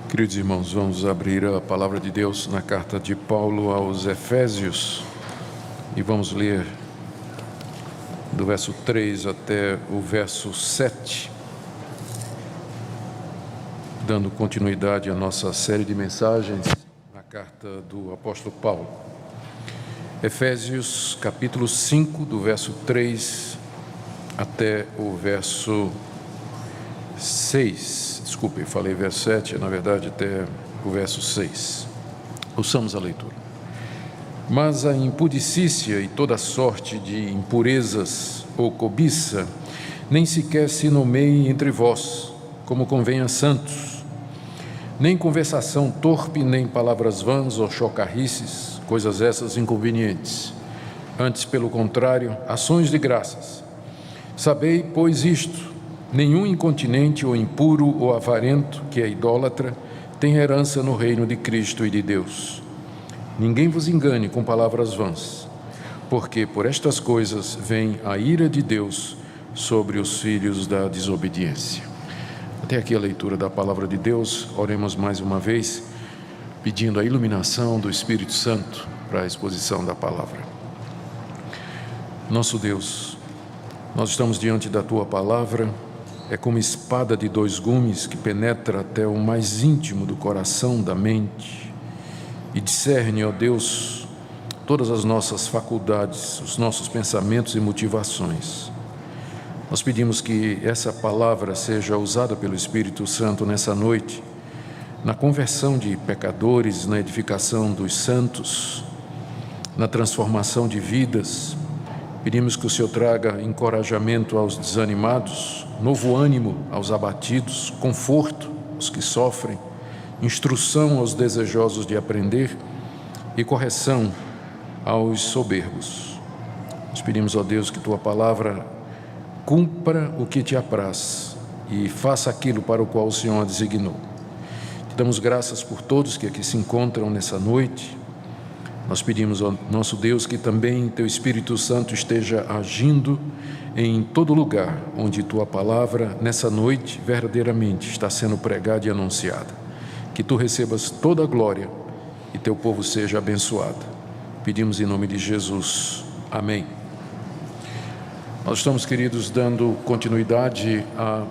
Queridos irmãos, vamos abrir a palavra de Deus na carta de Paulo aos Efésios e vamos ler do verso 3 até o verso 7, dando continuidade à nossa série de mensagens na carta do apóstolo Paulo. Efésios capítulo 5, do verso 3 até o verso 6. Desculpe, falei verso 7, na verdade até o verso 6. Ouçamos a leitura. Mas a impudicícia e toda sorte de impurezas ou cobiça nem sequer se nomeiem entre vós, como convém a santos. Nem conversação torpe, nem palavras vãs ou chocarrices, coisas essas inconvenientes. Antes, pelo contrário, ações de graças. Sabei, pois, isto: nenhum incontinente ou impuro ou avarento, que é idólatra, tem herança no reino de Cristo e de Deus. Ninguém vos engane com palavras vãs, porque por estas coisas vem a ira de Deus sobre os filhos da desobediência. Até aqui a leitura da palavra de Deus. Oremos mais uma vez, pedindo a iluminação do Espírito Santo para a exposição da palavra. Nosso Deus, nós estamos diante da Tua palavra. É como espada de dois gumes que penetra até o mais íntimo do coração, da mente, e discerne, ó Deus, todas as nossas faculdades, os nossos pensamentos e motivações. Nós pedimos que essa palavra seja usada pelo Espírito Santo nessa noite, na conversão de pecadores, na edificação dos santos, na transformação de vidas. Pedimos que o Senhor traga encorajamento aos desanimados, novo ânimo aos abatidos, conforto aos que sofrem, instrução aos desejosos de aprender e correção aos soberbos. Nós pedimos, ó Deus, que Tua palavra cumpra o que Te apraz e faça aquilo para o qual o Senhor a designou. Te damos graças por todos que aqui se encontram nessa noite. Nós pedimos ao nosso Deus que também Teu Espírito Santo esteja agindo em todo lugar onde Tua palavra, nessa noite, verdadeiramente está sendo pregada e anunciada. Que Tu recebas toda a glória e Teu povo seja abençoado. Pedimos em nome de Jesus. Amém. Nós estamos, queridos, dando continuidade à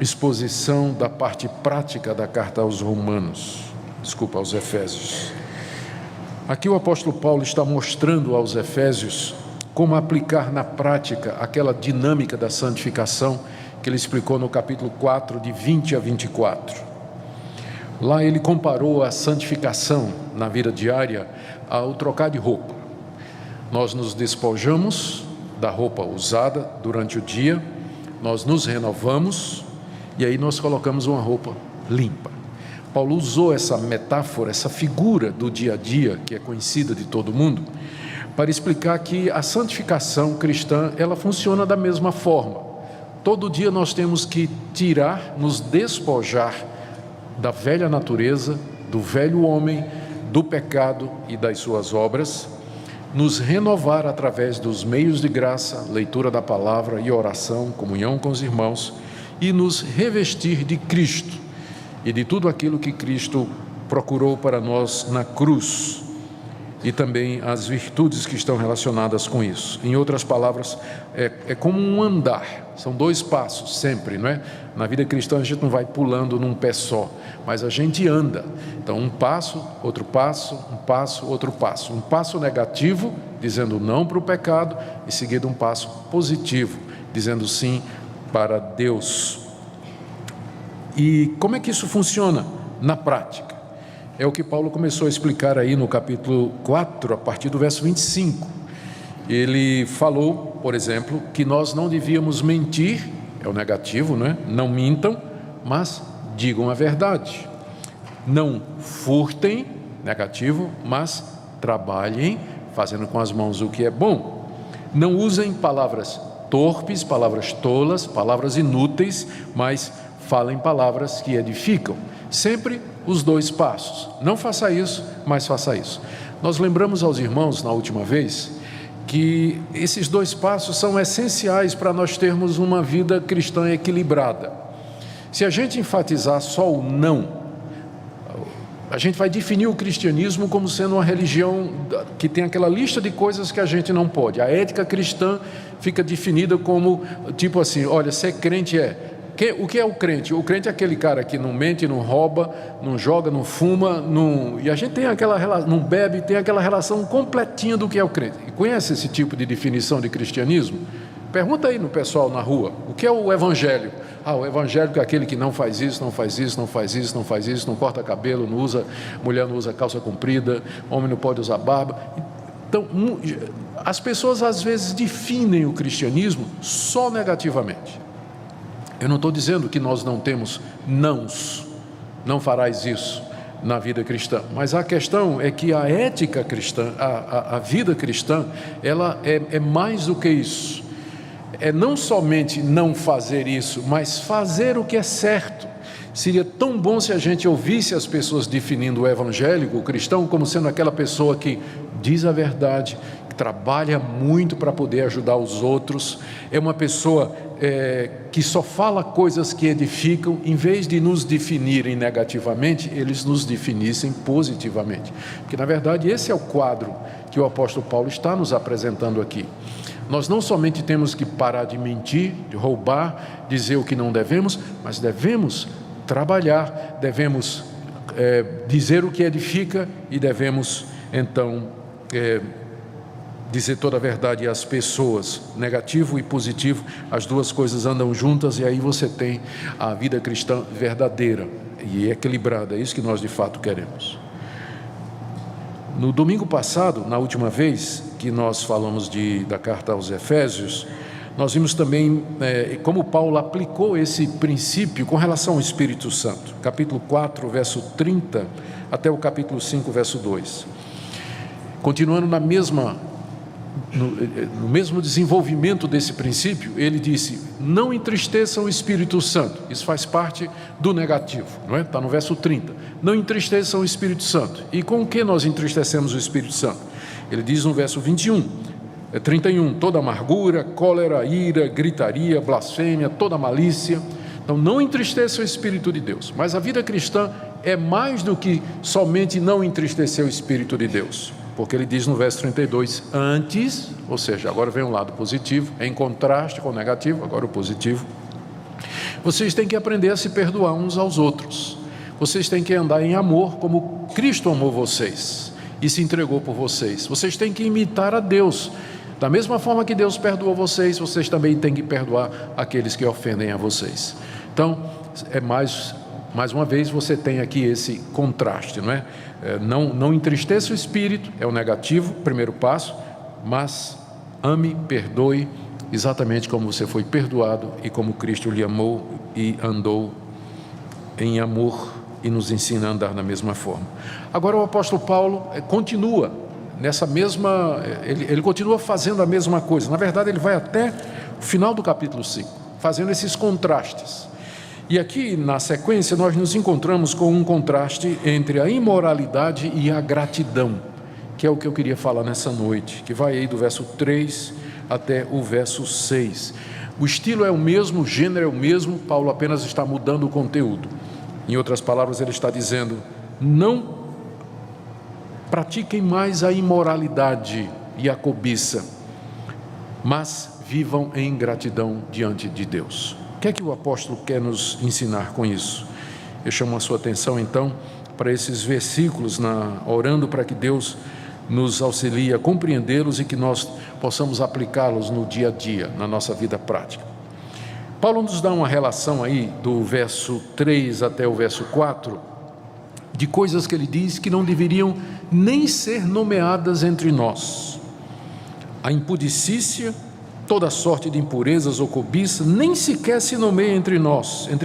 exposição da parte prática da carta aos aos Efésios. Aqui o apóstolo Paulo está mostrando aos Efésios como aplicar na prática aquela dinâmica da santificação que ele explicou no capítulo 4, de 20 a 24. Lá ele comparou a santificação na vida diária ao trocar de roupa. Nós nos despojamos da roupa usada durante o dia, nós nos renovamos e aí nós colocamos uma roupa limpa. Paulo usou essa metáfora, essa figura do dia a dia, que é conhecida de todo mundo, para explicar que a santificação cristã, ela funciona da mesma forma. Todo dia nós temos que tirar, nos despojar da velha natureza, do velho homem, do pecado e das suas obras, nos renovar através dos meios de graça, leitura da palavra e oração, comunhão com os irmãos, e nos revestir de Cristo e de tudo aquilo que Cristo procurou para nós na cruz, e também as virtudes que estão relacionadas com isso. Em outras palavras, é como um andar, são dois passos sempre, não é? Na vida cristã a gente não vai pulando num pé só, mas a gente anda. Então um passo, outro passo, um passo, outro passo. Um passo negativo, dizendo não para o pecado, e seguido um passo positivo, dizendo sim para Deus. E como é que isso funciona na prática? É o que Paulo começou a explicar aí no capítulo 4, a partir do verso 25. Ele falou, por exemplo, que nós não devíamos mentir, é o negativo, né? Não mintam, mas digam a verdade. Não furtem, negativo, mas trabalhem, fazendo com as mãos o que é bom. Não usem palavras torpes, palavras tolas, palavras inúteis, mas falem palavras que edificam. Sempre os dois passos. Não faça isso, mas faça isso. Nós lembramos aos irmãos na última vez que esses dois passos são essenciais para nós termos uma vida cristã equilibrada. Se a gente enfatizar só o não A gente vai definir o cristianismo como sendo uma religião que tem aquela lista de coisas que a gente não pode. A ética cristã fica definida como, tipo assim, olha, ser crente o que é o crente? O crente é aquele cara que não mente, não rouba, não joga, não fuma, e a gente tem aquela relação, não bebe, tem aquela relação completinha do que é o crente. E conhece esse tipo de definição de cristianismo? Pergunta aí no pessoal na rua, o que é o evangelho? O evangélico é aquele que não faz isso, não faz isso, não faz isso, não faz isso, não corta cabelo, mulher não usa calça comprida, homem não pode usar barba. Então, as pessoas às vezes definem o cristianismo só negativamente. Eu não estou dizendo que nós não temos nãos, não farás isso na vida cristã, mas a questão é que a ética cristã, a vida cristã, ela é mais do que isso. É não somente não fazer isso, mas fazer o que é certo. Seria tão bom se a gente ouvisse as pessoas definindo o evangélico, o cristão, como sendo aquela pessoa que diz a verdade, que trabalha muito para poder ajudar os outros, é uma pessoa que só fala coisas que edificam. Em vez de nos definirem negativamente, eles nos definissem positivamente, porque na verdade esse é o quadro que o apóstolo Paulo está nos apresentando aqui. Nós não somente temos que parar de mentir, de roubar, dizer o que não devemos, mas devemos trabalhar, devemos dizer o que edifica e devemos então dizer toda a verdade às pessoas. Negativo e positivo, as duas coisas andam juntas, e aí você tem a vida cristã verdadeira e equilibrada. É isso que nós de fato queremos. No domingo passado, na última vez que nós falamos da carta aos Efésios, nós vimos também como Paulo aplicou esse princípio com relação ao Espírito Santo. Capítulo 4, verso 30, até o capítulo 5, verso 2. Continuando no mesmo desenvolvimento desse princípio, ele disse: não entristeçam o Espírito Santo. Isso faz parte do negativo, não é? Está no verso 30. Não entristeçam o Espírito Santo. E com o que nós entristecemos o Espírito Santo? Ele diz no verso 31, toda amargura, cólera, ira, gritaria, blasfêmia, toda malícia. Então não entristeça o Espírito de Deus. Mas a vida cristã é mais do que somente não entristecer o Espírito de Deus. Porque ele diz no verso 32, antes, ou seja, agora vem um lado positivo, em contraste com o negativo, agora o positivo. Vocês têm que aprender a se perdoar uns aos outros. Vocês têm que andar em amor como Cristo amou vocês e se entregou por vocês. Vocês têm que imitar a Deus. Da mesma forma que Deus perdoou vocês, vocês também têm que perdoar aqueles que ofendem a vocês. Então, mais uma vez você tem aqui esse contraste, não é? Não entristeça o Espírito, é o negativo, primeiro passo, mas ame, perdoe, exatamente como você foi perdoado e como Cristo lhe amou e andou em amor e nos ensina a andar da mesma forma. Agora o apóstolo Paulo continua nessa mesma, ele continua fazendo a mesma coisa. Na verdade ele vai até o final do capítulo 5, fazendo esses contrastes. E aqui na sequência nós nos encontramos com um contraste entre a imoralidade e a gratidão, que é o que eu queria falar nessa noite, que vai aí do verso 3 até o verso 6. O estilo é o mesmo, o gênero é o mesmo, Paulo apenas está mudando o conteúdo. Em outras palavras, ele está dizendo: não pratiquem mais a imoralidade e a cobiça, mas vivam em gratidão diante de Deus. O que é que o apóstolo quer nos ensinar com isso? Eu chamo a sua atenção então para esses versículos, orando para que Deus nos auxilie a compreendê-los e que nós possamos aplicá-los no dia a dia, na nossa vida prática. Paulo nos dá uma relação aí do verso 3 até o verso 4, de coisas que ele diz que não deveriam nem ser nomeadas entre nós. A impudicícia, toda sorte de impurezas ou cobiça, nem sequer se nomeia entre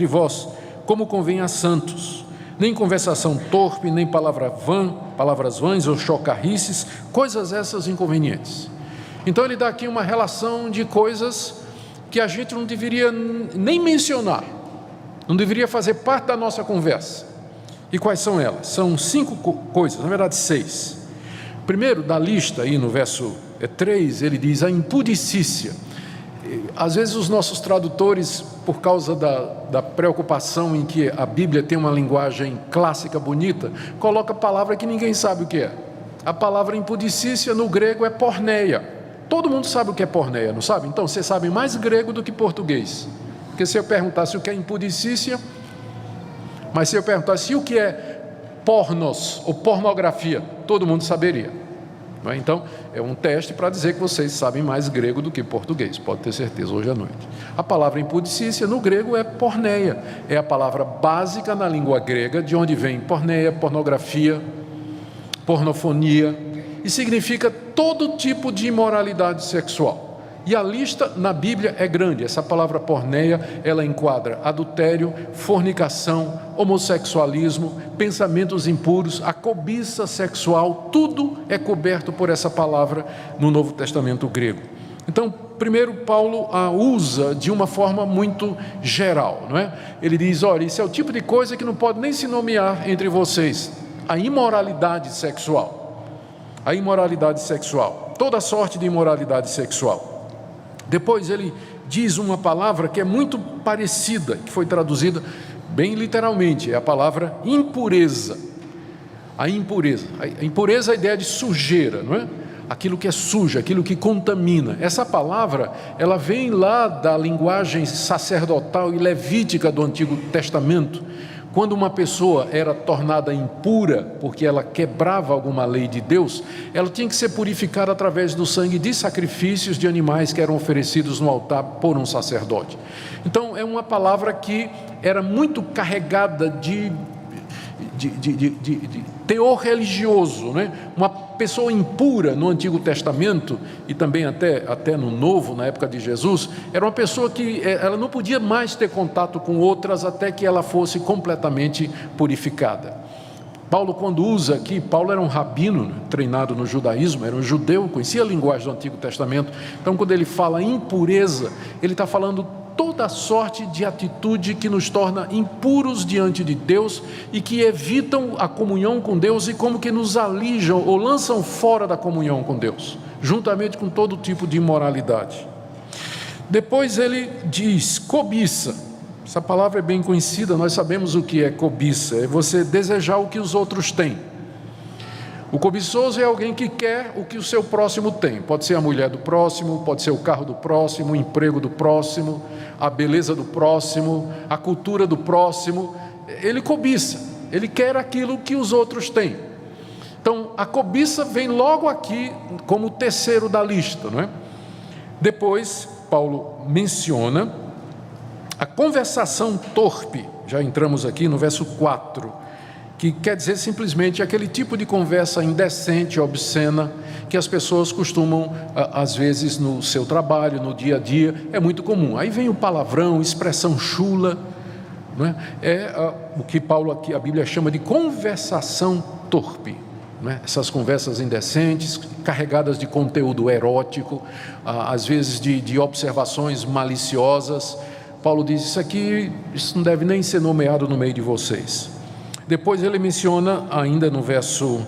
vós, como convém a santos. Nem conversação torpe, nem palavras vãs ou chocarrices, coisas essas inconvenientes. Então ele dá aqui uma relação de coisas que a gente não deveria nem mencionar, não deveria fazer parte da nossa conversa. E quais são elas? São 5 coisas, na verdade 6. Primeiro, da lista aí no verso 3, ele diz a impudicícia. às vezes os nossos tradutores, por causa da preocupação em que a Bíblia tem uma linguagem clássica bonita, coloca palavra que ninguém sabe o que é. A palavra impudicícia no grego é porneia. Todo mundo sabe o que é porneia, não sabe? Então você sabe mais grego do que português. Porque se eu perguntasse o que é impudicícia, mas se eu perguntasse o que é pornos ou pornografia, todo mundo saberia. Então, é um teste para dizer que vocês sabem mais grego do que português, pode ter certeza, hoje à noite. A palavra impudicícia no grego é porneia, é a palavra básica na língua grega, de onde vem porneia, pornografia, pornofonia, e significa todo tipo de imoralidade sexual. E a lista na Bíblia é grande. Essa palavra porneia, ela enquadra adultério, fornicação, homossexualismo, pensamentos impuros, a cobiça sexual, tudo é coberto por essa palavra no Novo Testamento grego. Então, primeiro Paulo a usa de uma forma muito geral, não é? Ele diz, olha, isso é o tipo de coisa que não pode nem se nomear entre vocês, a imoralidade sexual. A imoralidade sexual, toda sorte de imoralidade sexual. Depois ele diz uma palavra que é muito parecida, que foi traduzida bem literalmente, é a palavra impureza. A impureza. A impureza é a ideia de sujeira, não é? Aquilo que é sujo, aquilo que contamina. Essa palavra, ela vem lá da linguagem sacerdotal e levítica do Antigo Testamento. Quando uma pessoa era tornada impura, porque ela quebrava alguma lei de Deus, ela tinha que ser purificada através do sangue de sacrifícios de animais que eram oferecidos no altar por um sacerdote. Então, é uma palavra que era muito carregada de teor religioso, né? Uma pessoa impura no Antigo Testamento e também até no Novo, na época de Jesus, era uma pessoa que ela não podia mais ter contato com outras até que ela fosse completamente purificada. Paulo, quando usa aqui, Paulo era um rabino, né, treinado no judaísmo, era um judeu, conhecia a linguagem do Antigo Testamento. Então, quando ele fala impureza, ele está falando toda sorte de atitude que nos torna impuros diante de Deus e que evitam a comunhão com Deus e como que nos alijam ou lançam fora da comunhão com Deus, juntamente com todo tipo de imoralidade. Depois ele diz cobiça. Essa palavra é bem conhecida, nós sabemos o que é cobiça, é você desejar o que os outros têm. O cobiçoso é alguém que quer o que o seu próximo tem. Pode ser a mulher do próximo, pode ser o carro do próximo, o emprego do próximo, a beleza do próximo, a cultura do próximo. Ele cobiça, ele quer aquilo que os outros têm. Então, a cobiça vem logo aqui como o terceiro da lista, não é? Depois, Paulo menciona a conversação torpe. Já entramos aqui no verso 4. Que quer dizer simplesmente aquele tipo de conversa indecente, obscena, que as pessoas costumam, às vezes, no seu trabalho, no dia a dia, é muito comum. Aí vem o palavrão, expressão chula, não é? O que Paulo aqui, a Bíblia chama de conversação torpe, não é? Essas conversas indecentes, carregadas de conteúdo erótico, às vezes de observações maliciosas. Paulo diz, isso não deve nem ser nomeado no meio de vocês. Depois ele menciona, ainda no verso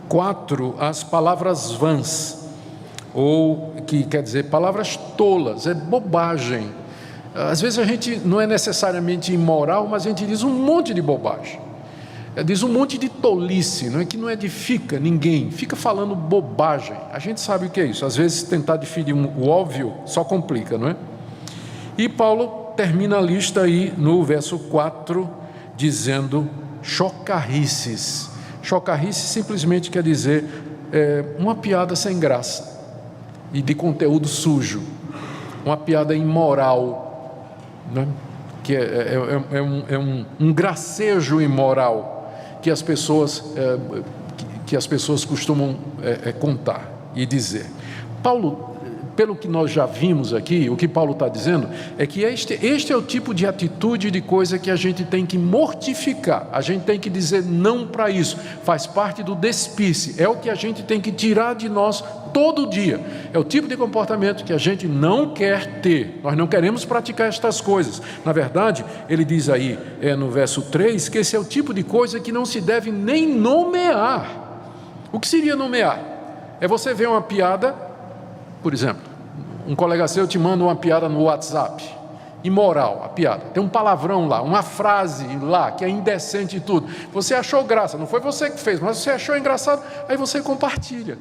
4, as palavras vãs, ou que quer dizer palavras tolas, é bobagem. Às vezes a gente não é necessariamente imoral, mas a gente diz um monte de bobagem. Diz um monte de tolice, não é que não edifica ninguém, fica falando bobagem. A gente sabe o que é isso, às vezes tentar definir o óbvio só complica, não é? E Paulo termina a lista aí no verso 4, dizendo chocarrices. Chocarrices simplesmente quer dizer uma piada sem graça e de conteúdo sujo, uma piada imoral, né? Que é um gracejo imoral que as pessoas costumam contar e dizer. Paulo, pelo que nós já vimos aqui, o que Paulo está dizendo é que este é o tipo de atitude, de coisa que a gente tem que mortificar, a gente tem que dizer não para isso, faz parte do despiste, é o que a gente tem que tirar de nós todo dia, é o tipo de comportamento que a gente não quer ter, nós não queremos praticar estas coisas. Na verdade, ele diz aí no verso 3, que esse é o tipo de coisa que não se deve nem nomear. O que seria nomear? É você ver uma piada, por exemplo, Um colega seu te manda uma piada no WhatsApp, imoral a piada, tem um palavrão lá, uma frase lá que é indecente e tudo. Você achou graça, não foi você que fez, mas você achou engraçado, aí você compartilha.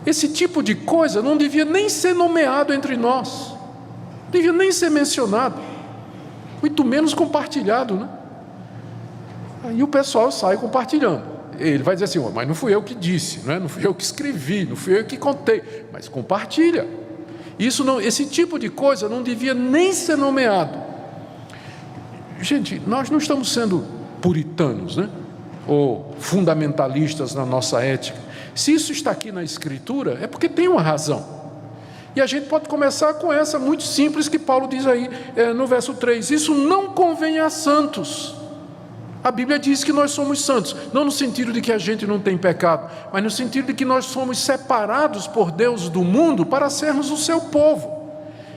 Esse tipo de coisa não devia nem ser nomeado entre nós, não devia nem ser mencionado, muito menos compartilhado, né? Aí o pessoal sai compartilhando. Ele vai dizer assim, mas não fui eu que disse, não fui eu que escrevi, não fui eu que contei, mas compartilha. Esse tipo de coisa não devia nem ser nomeado. Gente, nós não estamos sendo puritanos, né? Ou fundamentalistas na nossa ética. Se isso está aqui na Escritura, é porque tem uma razão. E a gente pode começar com essa muito simples que Paulo diz aí no verso 3. Isso não convém a santos. A Bíblia diz que nós somos santos, não no sentido de que a gente não tem pecado, mas no sentido de que nós somos separados por Deus do mundo para sermos o seu povo.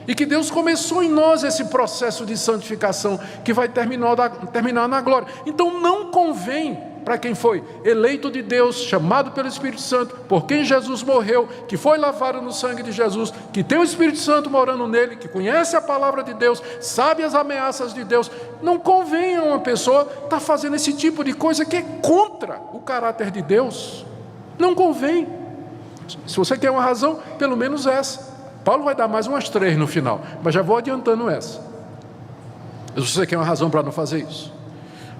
E que Deus começou em nós esse processo de santificação que vai terminar na glória. Então não convém para quem foi eleito de Deus, chamado pelo Espírito Santo, por quem Jesus morreu, que foi lavado no sangue de Jesus, que tem o Espírito Santo morando nele, que conhece a palavra de Deus, sabe as ameaças de Deus. Não convém a uma pessoa estar fazendo esse tipo de coisa que é contra o caráter de Deus. Não convém. Se você quer uma razão, pelo menos essa. Paulo vai dar mais umas 3 no final, mas já vou adiantando essa. Se você quer uma razão para não fazer isso.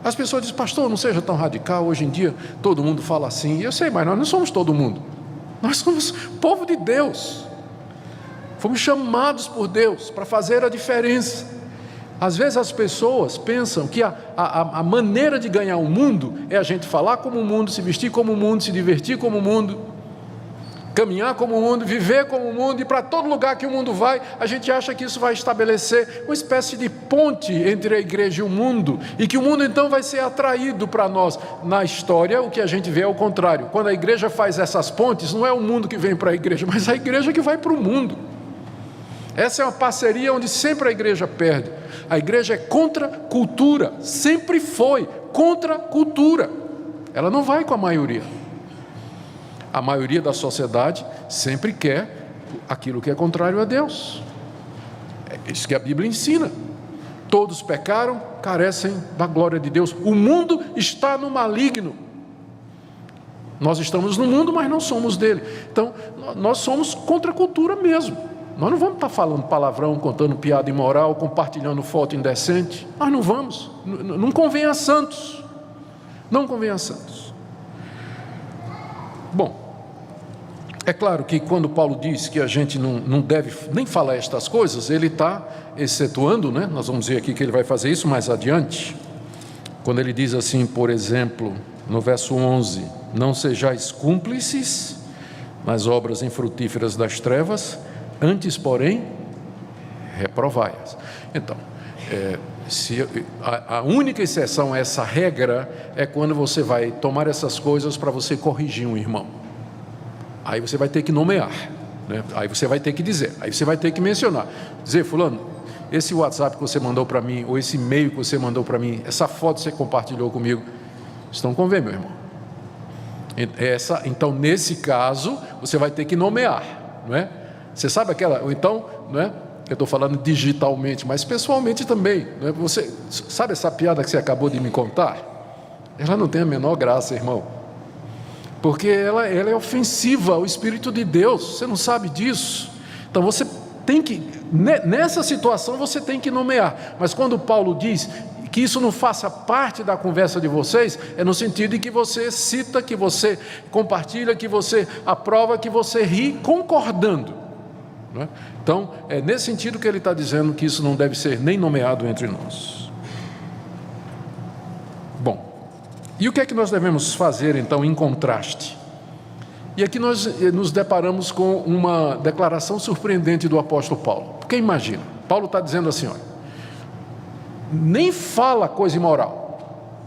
As pessoas dizem, pastor, não seja tão radical, hoje em dia todo mundo fala assim. E eu sei, mas nós não somos todo mundo. Nós somos povo de Deus. Fomos chamados por Deus para fazer a diferença. Às vezes as pessoas pensam que a maneira de ganhar o mundo é a gente falar como o mundo, se vestir como o mundo, se divertir como o mundo, caminhar como o mundo, viver como o mundo, e para todo lugar que o mundo vai, a gente acha que isso vai estabelecer uma espécie de ponte entre a igreja e o mundo, e que o mundo então vai ser atraído para nós. Na história, o que a gente vê é o contrário. Quando a igreja faz essas pontes, não é o mundo que vem para a igreja, mas a igreja que vai para o mundo. Essa é uma parceria onde sempre a igreja perde. A igreja é contra cultura, sempre foi contra cultura. Ela não vai com a maioria. A maioria da sociedade sempre quer aquilo que é contrário a Deus. É isso que a Bíblia ensina. Todos pecaram, carecem da glória de Deus. O mundo está no maligno. Nós estamos no mundo, mas não somos dele. Então, nós somos contra a cultura mesmo. Nós não vamos estar falando palavrão, contando piada imoral, compartilhando foto indecente. Nós não vamos. Não convém a santos. Não convém a santos. Bom, é claro que quando Paulo diz que a gente não deve nem falar estas coisas, ele está excetuando, né? Nós vamos ver aqui que ele vai fazer isso mais adiante. Quando ele diz assim, por exemplo, no verso 11, não sejais cúmplices nas obras infrutíferas das trevas, antes, porém, reprovai-as. Então, a única exceção a essa regra é quando você vai tomar essas coisas para você corrigir um irmão. Aí você vai ter que nomear, né? Aí você vai ter que dizer, aí você vai ter que mencionar. Dizer, fulano, esse WhatsApp que você mandou para mim, ou esse e-mail que você mandou para mim, essa foto que você compartilhou comigo, estão convém, meu irmão. Então, nesse caso, você vai ter que nomear, não é? Você sabe aquela, ou então, não é? Eu estou falando digitalmente, mas pessoalmente também, não é? Você sabe essa piada que você acabou de me contar? Ela não tem a menor graça, irmão. Porque ela é ofensiva ao Espírito de Deus, você não sabe disso. Então você tem que, nessa situação você tem que nomear. Mas quando Paulo diz que isso não faça parte da conversa de vocês, é no sentido de que você cita, que você compartilha, que você aprova, que você ri concordando, não é? Então é nesse sentido que ele está dizendo que isso não deve ser nem nomeado entre nós. Bom, e o que é que nós devemos fazer, então, em contraste? E aqui nós nos deparamos com uma declaração surpreendente do apóstolo Paulo. Porque imagina, Paulo está dizendo assim, olha, nem fala coisa imoral,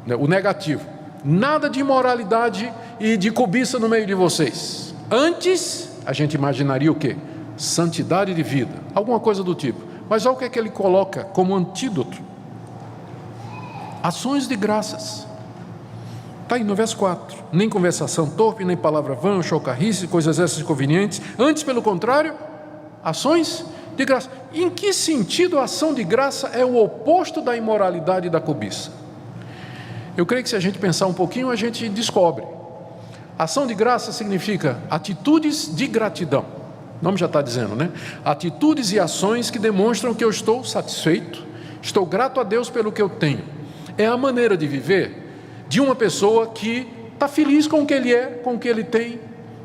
né, o negativo, nada de imoralidade e de cobiça no meio de vocês. Antes, a gente imaginaria o quê? Santidade de vida, alguma coisa do tipo. Mas olha o que é que ele coloca como antídoto. Ações de graças. Está aí no verso 4. Nem conversação torpe, nem palavra vã, chocarrice, coisas essas inconvenientes. Antes, pelo contrário, ações de graça. Em que sentido a ação de graça é o oposto da imoralidade e da cobiça? Eu creio que se a gente pensar um pouquinho, a gente descobre. Ação de graça significa atitudes de gratidão. O nome já está dizendo, né? Atitudes e ações que demonstram que eu estou satisfeito, estou grato a Deus pelo que eu tenho. É a maneira de viver de uma pessoa que está feliz com o que ele é, com o que ele tem,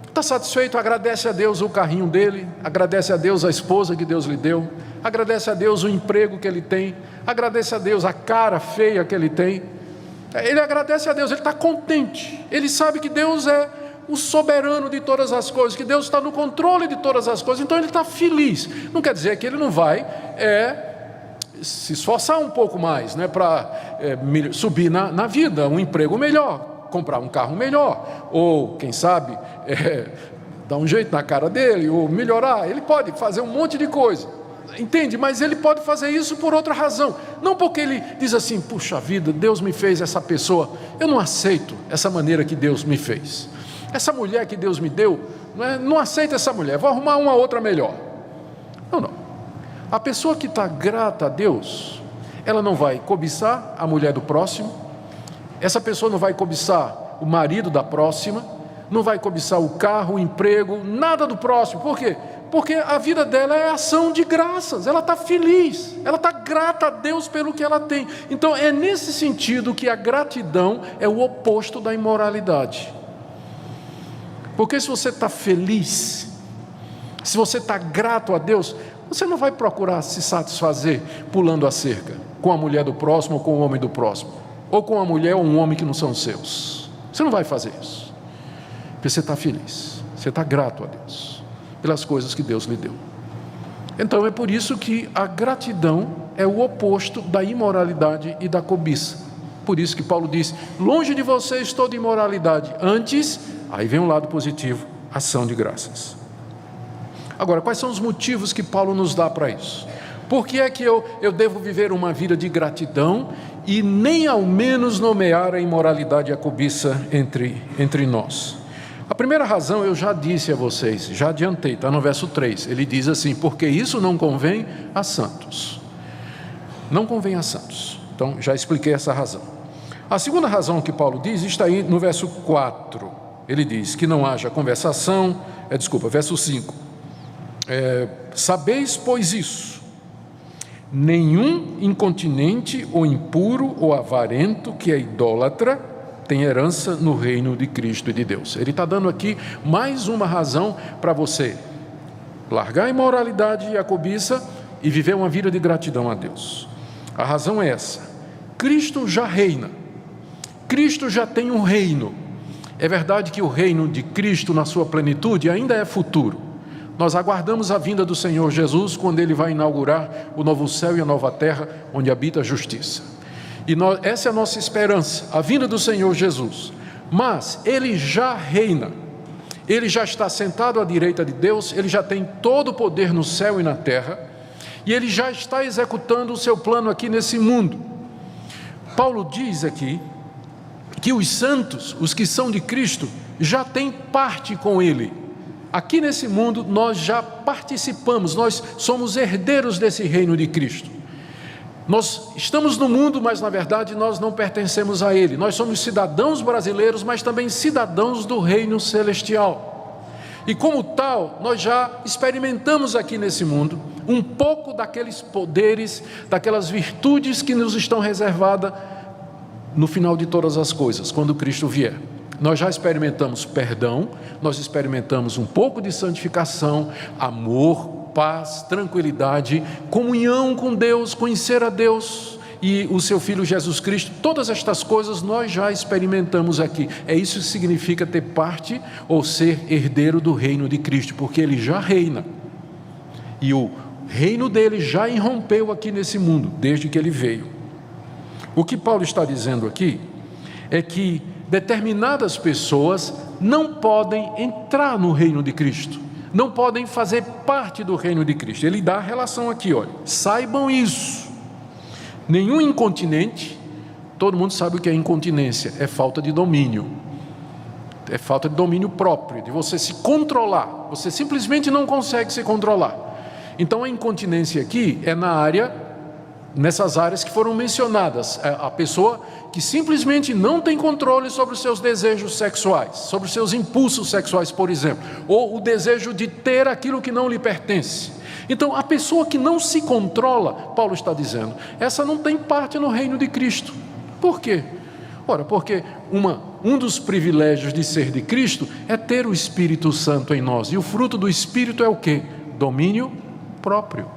está satisfeito, agradece a Deus o carrinho dele, agradece a Deus a esposa que Deus lhe deu, agradece a Deus o emprego que ele tem, agradece a Deus a cara feia que ele tem. Ele agradece a Deus, ele está contente, ele sabe que Deus é o soberano de todas as coisas, que Deus está no controle de todas as coisas, então ele está feliz. Não quer dizer que ele não vai se esforçar um pouco mais, né, para subir na vida, um emprego melhor, comprar um carro melhor, ou quem sabe dar um jeito na cara dele, ou melhorar. Ele pode fazer um monte de coisa, entende? Mas ele pode fazer isso por outra razão, não porque ele diz assim: puxa vida, Deus me fez essa pessoa, eu não aceito essa maneira que Deus me fez, essa mulher que Deus me deu, não aceito essa mulher, vou arrumar uma outra melhor. Não. A pessoa que está grata a Deus, ela não vai cobiçar a mulher do próximo, essa pessoa não vai cobiçar o marido da próxima, não vai cobiçar o carro, o emprego, nada do próximo. Por quê? Porque a vida dela é ação de graças, ela está feliz, ela está grata a Deus pelo que ela tem. Então é nesse sentido que a gratidão é o oposto da imoralidade. Porque se você está feliz, se você está grato a Deus, você não vai procurar se satisfazer pulando a cerca com a mulher do próximo ou com o homem do próximo, ou com a mulher ou um homem que não são seus. Você não vai fazer isso, porque você está feliz, você está grato a Deus pelas coisas que Deus lhe deu. Então é por isso que a gratidão é o oposto da imoralidade e da cobiça. Por isso que Paulo diz: longe de vocês toda imoralidade, antes, aí vem um lado positivo, ação de graças. Agora, quais são os motivos que Paulo nos dá para isso? Por que é que eu devo viver uma vida de gratidão e nem ao menos nomear a imoralidade e a cobiça entre nós? A primeira razão eu já disse a vocês, já adiantei, está no verso 3. Ele diz assim: porque isso não convém a santos. Não convém a santos. Então, já expliquei essa razão. A segunda razão que Paulo diz está aí no verso 4. Ele diz que não haja conversação, verso 5. Sabeis, pois, isso: nenhum incontinente ou impuro ou avarento que é idólatra tem herança no reino de Cristo e de Deus. Ele está dando aqui mais uma razão para você largar a imoralidade e a cobiça e viver uma vida de gratidão a Deus. A razão é essa: Cristo já reina, Cristo já tem um reino. É verdade que o reino de Cristo na sua plenitude ainda é futuro. Nós aguardamos a vinda do Senhor Jesus, quando Ele vai inaugurar o novo céu e a nova terra, onde habita a justiça. E essa é a nossa esperança, a vinda do Senhor Jesus. Mas Ele já reina, Ele já está sentado à direita de Deus, Ele já tem todo o poder no céu e na terra, e Ele já está executando o seu plano aqui nesse mundo. Paulo diz aqui que os santos, os que são de Cristo, já têm parte com Ele. Aqui nesse mundo nós já participamos, nós somos herdeiros desse reino de Cristo. Nós estamos no mundo, mas na verdade nós não pertencemos a ele. Nós somos cidadãos brasileiros, mas também cidadãos do reino celestial. E como tal, nós já experimentamos aqui nesse mundo um pouco daqueles poderes, daquelas virtudes que nos estão reservadas no final de todas as coisas, quando Cristo vier. Nós já experimentamos perdão, nós experimentamos um pouco de santificação, amor, paz, tranquilidade, comunhão com Deus, conhecer a Deus e o seu Filho Jesus Cristo. Todas estas coisas nós já experimentamos aqui. É isso que significa ter parte ou ser herdeiro do reino de Cristo, porque Ele já reina. E o reino dele já irrompeu aqui nesse mundo, desde que Ele veio. O que Paulo está dizendo aqui é que determinadas pessoas não podem entrar no reino de Cristo, não podem fazer parte do reino de Cristo. Ele dá a relação aqui, olha: saibam isso, nenhum incontinente, todo mundo sabe o que é incontinência, é falta de domínio. É falta de domínio próprio, de você se controlar. Você simplesmente não consegue se controlar. Então a incontinência aqui é nessas áreas que foram mencionadas. A pessoa que simplesmente não tem controle sobre os seus desejos sexuais, sobre os seus impulsos sexuais, por exemplo, ou o desejo de ter aquilo que não lhe pertence. Então a pessoa que não se controla, Paulo está dizendo, essa não tem parte no reino de Cristo. Por quê? Ora, porque um dos privilégios de ser de Cristo é ter o Espírito Santo em nós. E o fruto do Espírito é o quê? Domínio próprio.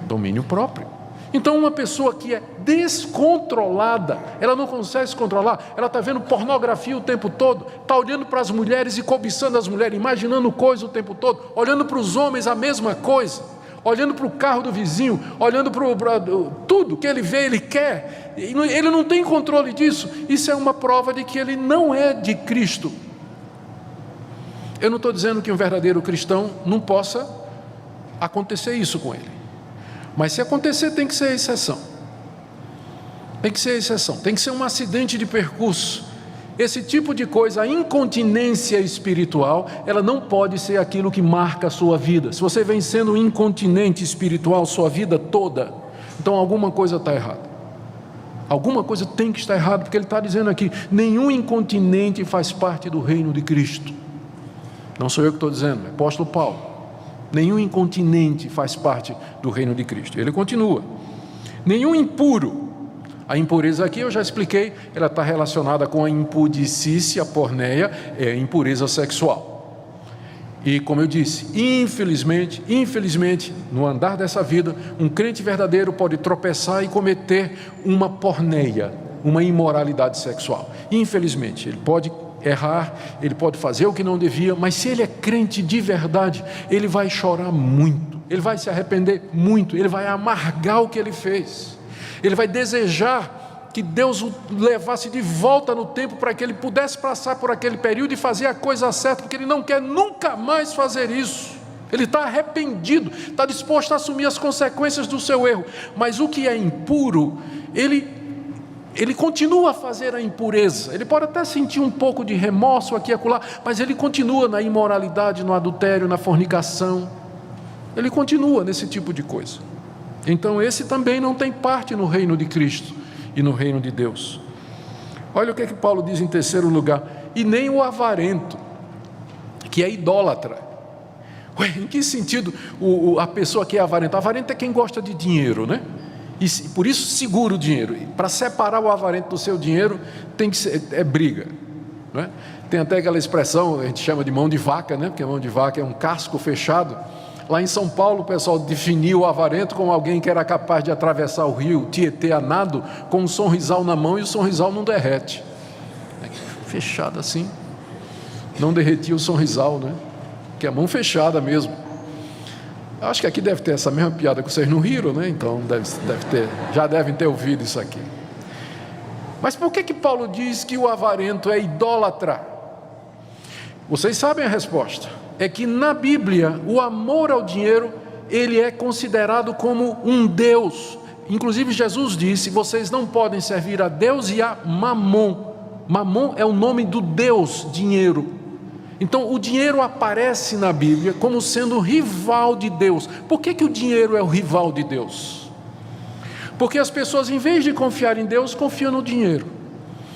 Domínio próprio. Então uma pessoa que é descontrolada, ela não consegue se controlar, ela está vendo pornografia o tempo todo, está olhando para as mulheres e cobiçando as mulheres, imaginando coisa o tempo todo, olhando para os homens a mesma coisa, olhando para o carro do vizinho, olhando para tudo que ele vê, ele quer, ele não tem controle disso. Isso é uma prova de que ele não é de Cristo. Eu não estou dizendo que um verdadeiro cristão não possa acontecer isso com ele, mas se acontecer tem que ser exceção. Tem que ser exceção, tem que ser um acidente de percurso. Esse tipo de coisa, a incontinência espiritual, ela não pode ser aquilo que marca a sua vida. Se você vem sendo incontinente espiritual sua vida toda, então alguma coisa está errada. Alguma coisa tem que estar errada, porque ele está dizendo aqui, nenhum incontinente faz parte do reino de Cristo. Não sou eu que estou dizendo, é o apóstolo Paulo. Nenhum incontinente faz parte do reino de Cristo. Ele continua, nenhum impuro. A impureza aqui eu já expliquei, ela está relacionada com a impudicícia, a porneia, é a impureza sexual. E como eu disse, infelizmente, no andar dessa vida, um crente verdadeiro pode tropeçar e cometer uma porneia, uma imoralidade sexual. Infelizmente, ele pode errar, ele pode fazer o que não devia, mas se ele é crente de verdade, ele vai chorar muito, ele vai se arrepender muito, ele vai amargar o que ele fez. Ele vai desejar que Deus o levasse de volta no tempo para que ele pudesse passar por aquele período e fazer a coisa certa, porque ele não quer nunca mais fazer isso. Ele está arrependido, está disposto a assumir as consequências do seu erro, mas o que é impuro, ele continua a fazer a impureza. Ele pode até sentir um pouco de remorso aqui e acolá, mas ele continua na imoralidade, no adultério, na fornicação. Ele continua nesse tipo de coisa. Então esse também não tem parte no reino de Cristo e no reino de Deus. Olha o que é que Paulo diz em terceiro lugar, e nem o avarento, que é idólatra. Ué, em que sentido a pessoa que é avarenta? Avarento é quem gosta de dinheiro, né? E por isso segura o dinheiro. Para separar o avarento do seu dinheiro tem que ser, briga, não é? Tem até aquela expressão, a gente chama de mão de vaca, né? Porque a mão de vaca é um casco fechado. Lá em São Paulo o pessoal definiu o avarento como alguém que era capaz de atravessar o rio Tietê a nado com um sonrisal na mão e o sonrisal não derrete. Fechado assim, não derretia o sonrisal, né? Que é a mão fechada mesmo. Acho que aqui deve ter essa mesma piada que vocês não riram, né? Então já devem ter ouvido isso aqui. Mas por que Paulo diz que o avarento é idólatra? Vocês sabem a resposta. É que na Bíblia o amor ao dinheiro, ele é considerado como um Deus. Inclusive Jesus disse, vocês não podem servir a Deus e a Mamon. Mamon é o nome do Deus dinheiro. Então o dinheiro aparece na Bíblia como sendo rival de Deus. Por que o dinheiro é o rival de Deus? Porque as pessoas, em vez de confiar em Deus, confiam no dinheiro.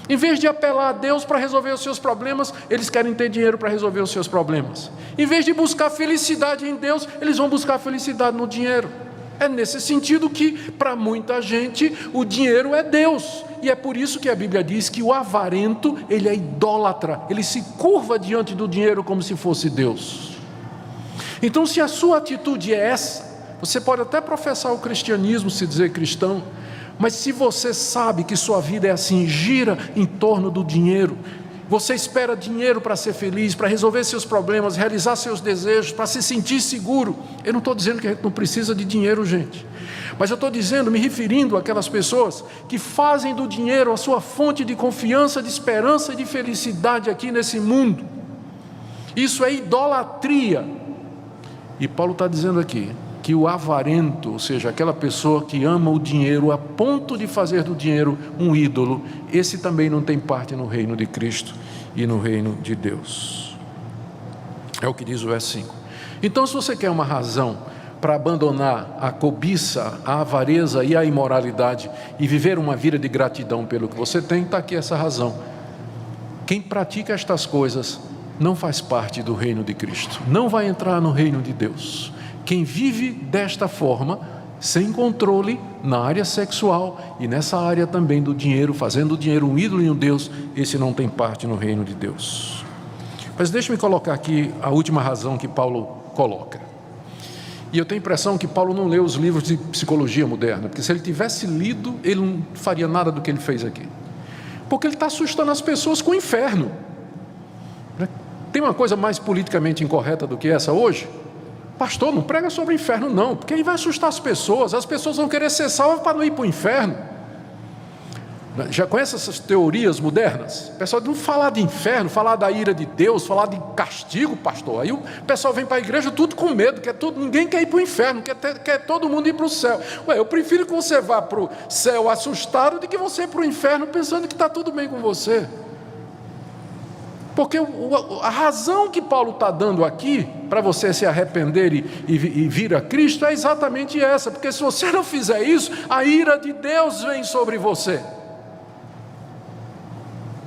Em vez de apelar a Deus para resolver os seus problemas, eles querem ter dinheiro para resolver os seus problemas. Em vez de buscar felicidade em Deus, eles vão buscar felicidade no dinheiro. É nesse sentido que, para muita gente, o dinheiro é Deus. E é por isso que a Bíblia diz que o avarento, ele é idólatra. Ele se curva diante do dinheiro como se fosse Deus. Então, se a sua atitude é essa, você pode até professar o cristianismo, se dizer cristão, mas se você sabe que sua vida é assim, gira em torno do dinheiro, você espera dinheiro para ser feliz, para resolver seus problemas, realizar seus desejos, para se sentir seguro. Eu não estou dizendo que a gente não precisa de dinheiro, gente, mas eu estou dizendo, me referindo àquelas pessoas que fazem do dinheiro a sua fonte de confiança, de esperança e de felicidade aqui nesse mundo. Isso é idolatria. E Paulo está dizendo aqui, que o avarento, ou seja, aquela pessoa que ama o dinheiro a ponto de fazer do dinheiro um ídolo, esse também não tem parte no reino de Cristo e no reino de Deus. É o que diz o verso 5. Então, se você quer uma razão para abandonar a cobiça, a avareza e a imoralidade e viver uma vida de gratidão pelo que você tem, está aqui essa razão. Quem pratica estas coisas não faz parte do reino de Cristo, não vai entrar no reino de Deus. Quem vive desta forma, sem controle na área sexual e nessa área também do dinheiro, fazendo o dinheiro um ídolo e um Deus, esse não tem parte no reino de Deus. Mas deixe-me colocar aqui a última razão que Paulo coloca. E eu tenho a impressão que Paulo não leu os livros de psicologia moderna, porque se ele tivesse lido, ele não faria nada do que ele fez aqui. Porque ele está assustando as pessoas com o inferno. Tem uma coisa mais politicamente incorreta do que essa hoje? Pastor, não prega sobre o inferno não, porque aí vai assustar as pessoas vão querer ser salvas para não ir para o inferno. Já conhece essas teorias modernas? O pessoal não falar de inferno, falar da ira de Deus, falar de castigo, pastor. Aí o pessoal vem para a igreja tudo com medo, ninguém quer ir para o inferno, quer todo mundo ir para o céu. Eu prefiro que você vá para o céu assustado do que você ir para o inferno pensando que está tudo bem com você. Porque a razão que Paulo está dando aqui, para você se arrepender e vir a Cristo, é exatamente essa. Porque se você não fizer isso, a ira de Deus vem sobre você.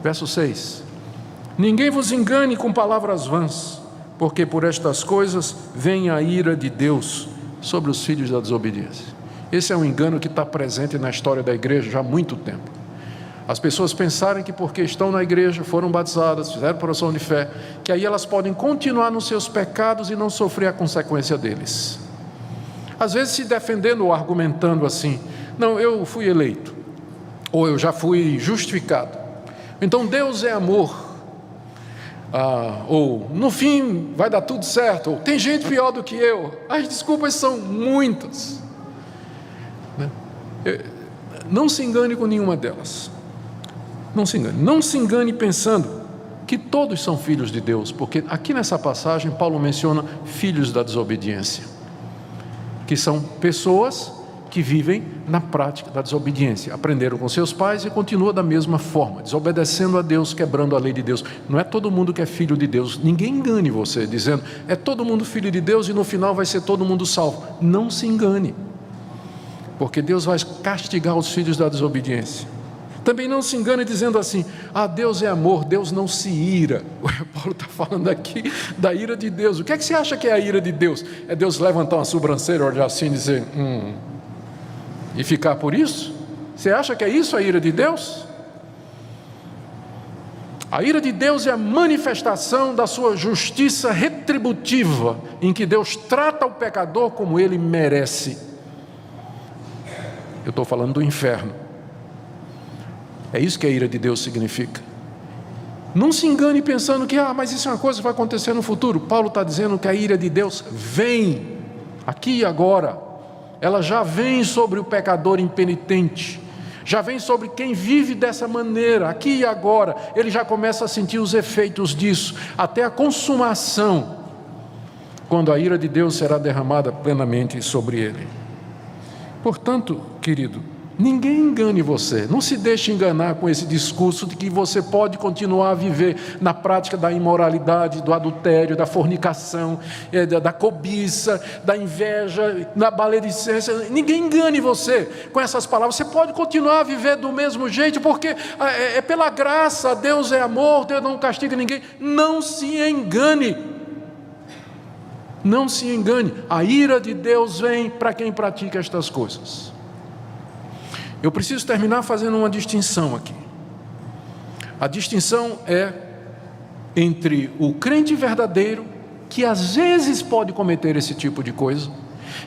Verso 6. Ninguém vos engane com palavras vãs, porque por estas coisas vem a ira de Deus sobre os filhos da desobediência. Esse é um engano que está presente na história da igreja já há muito tempo. As pessoas pensarem que porque estão na igreja, foram batizadas, fizeram profissão de fé, que aí elas podem continuar nos seus pecados e não sofrer a consequência deles. Às vezes se defendendo ou argumentando assim: não, eu fui eleito, ou eu já fui justificado, então Deus é amor, ou no fim vai dar tudo certo, ou tem gente pior do que eu. As desculpas são muitas. Não se engane com nenhuma delas. Não se engane pensando que todos são filhos de Deus, porque aqui nessa passagem Paulo menciona filhos da desobediência, que são pessoas que vivem na prática da desobediência, aprenderam com seus pais e continuam da mesma forma, desobedecendo a Deus, quebrando a lei de Deus. Não é todo mundo que é filho de Deus. Ninguém engane você dizendo é todo mundo filho de Deus e no final vai ser todo mundo salvo. Não se engane, porque Deus vai castigar os filhos da desobediência. Também não se engane dizendo assim: Deus é amor, Deus não se ira. Paulo está falando aqui da ira de Deus. O que é que você acha que é a ira de Deus? É Deus levantar uma sobrancelha, olhar assim e dizer e ficar por isso? Você acha que é isso a ira de Deus? A ira de Deus é a manifestação da sua justiça retributiva, em que Deus trata o pecador como ele merece. Eu estou falando do inferno. É isso que a ira de Deus significa. Não se engane pensando que mas isso é uma coisa que vai acontecer no futuro. Paulo está dizendo que a ira de Deus vem, aqui e agora. Ela já vem sobre o pecador impenitente, já vem sobre quem vive dessa maneira, aqui e agora. Ele já começa a sentir os efeitos disso, até a consumação, quando a ira de Deus será derramada plenamente sobre ele. Portanto, querido, ninguém engane você, não se deixe enganar com esse discurso de que você pode continuar a viver na prática da imoralidade, do adultério, da fornicação, da cobiça, da inveja, da maledicência. Ninguém engane você com essas palavras. Você pode continuar a viver do mesmo jeito, porque é pela graça, Deus é amor, Deus não castiga ninguém. Não se engane. Não se engane, a ira de Deus vem para quem pratica estas coisas. Eu preciso terminar fazendo uma distinção aqui. A distinção é entre o crente verdadeiro, que às vezes pode cometer esse tipo de coisa,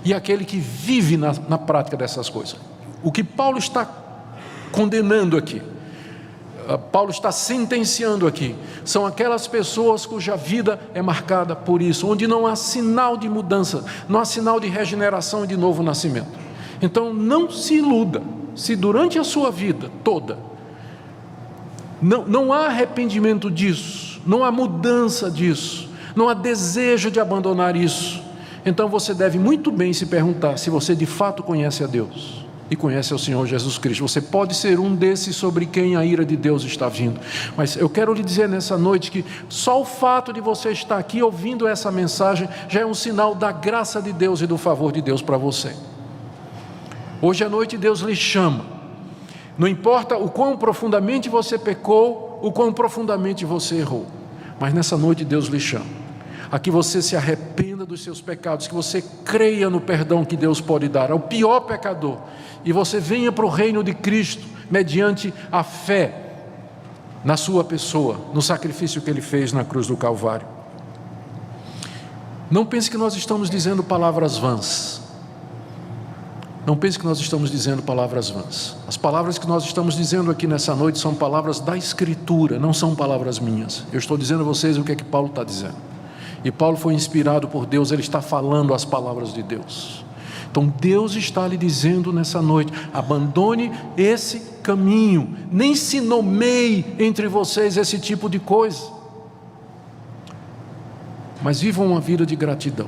e aquele que vive na prática dessas coisas. O que Paulo está condenando aqui, Paulo está sentenciando aqui, são aquelas pessoas cuja vida é marcada por isso, onde não há sinal de mudança, não há sinal de regeneração e de novo nascimento. Então não se iluda, se durante a sua vida toda não há arrependimento disso, não há mudança disso, não há desejo de abandonar isso, então você deve muito bem se perguntar se você de fato conhece a Deus e conhece ao Senhor Jesus Cristo. Você pode ser um desses sobre quem a ira de Deus está vindo, mas eu quero lhe dizer nessa noite que só o fato de você estar aqui ouvindo essa mensagem já é um sinal da graça de Deus e do favor de Deus para você. Hoje à noite Deus lhe chama, não importa o quão profundamente você pecou, o quão profundamente você errou, mas nessa noite Deus lhe chama a que você se arrependa dos seus pecados, que você creia no perdão que Deus pode dar ao pior pecador, e você venha para o reino de Cristo, mediante a fé na sua pessoa, no sacrifício que Ele fez na cruz do Calvário. Não pense que nós estamos dizendo palavras vãs. Não pense que nós estamos dizendo palavras vãs. As palavras que nós estamos dizendo aqui nessa noite são palavras da Escritura, não são palavras minhas. Eu estou dizendo a vocês o que é que Paulo está dizendo. E Paulo foi inspirado por Deus, ele está falando as palavras de Deus. Então Deus está lhe dizendo nessa noite: abandone esse caminho, nem se nomeie entre vocês esse tipo de coisa, mas vivam uma vida de gratidão.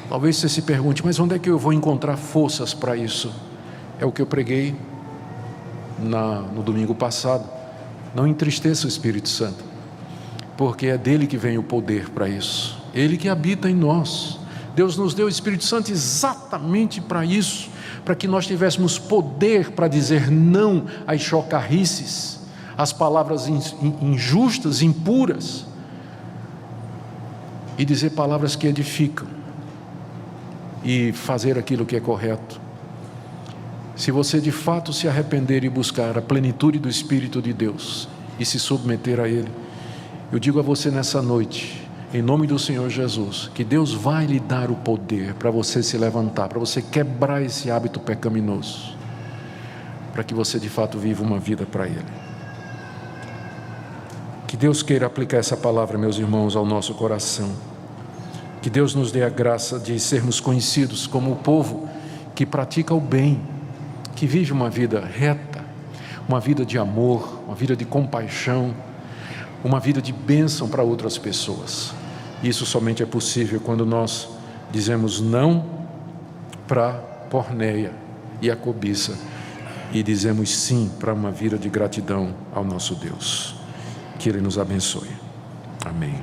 Talvez você se pergunte: mas onde é que eu vou encontrar forças para isso? É o que eu preguei no domingo passado. Não entristeça o Espírito Santo, porque é dele que vem o poder para isso, ele que habita em nós. Deus nos deu o Espírito Santo exatamente para isso, para que nós tivéssemos poder para dizer não às chocarrices, às palavras injustas, impuras, e dizer palavras que edificam, e fazer aquilo que é correto. Se você de fato se arrepender e buscar a plenitude do Espírito de Deus e se submeter a Ele, eu digo a você nessa noite, em nome do Senhor Jesus, que Deus vai lhe dar o poder para você se levantar, para você quebrar esse hábito pecaminoso, para que você de fato viva uma vida para Ele. Que Deus queira aplicar essa palavra, meus irmãos, ao nosso coração. Que Deus nos dê a graça de sermos conhecidos como o povo que pratica o bem, que vive uma vida reta, uma vida de amor, uma vida de compaixão, uma vida de bênção para outras pessoas. Isso somente é possível quando nós dizemos não para a porneia e a cobiça e dizemos sim para uma vida de gratidão ao nosso Deus. Que Ele nos abençoe. Amém.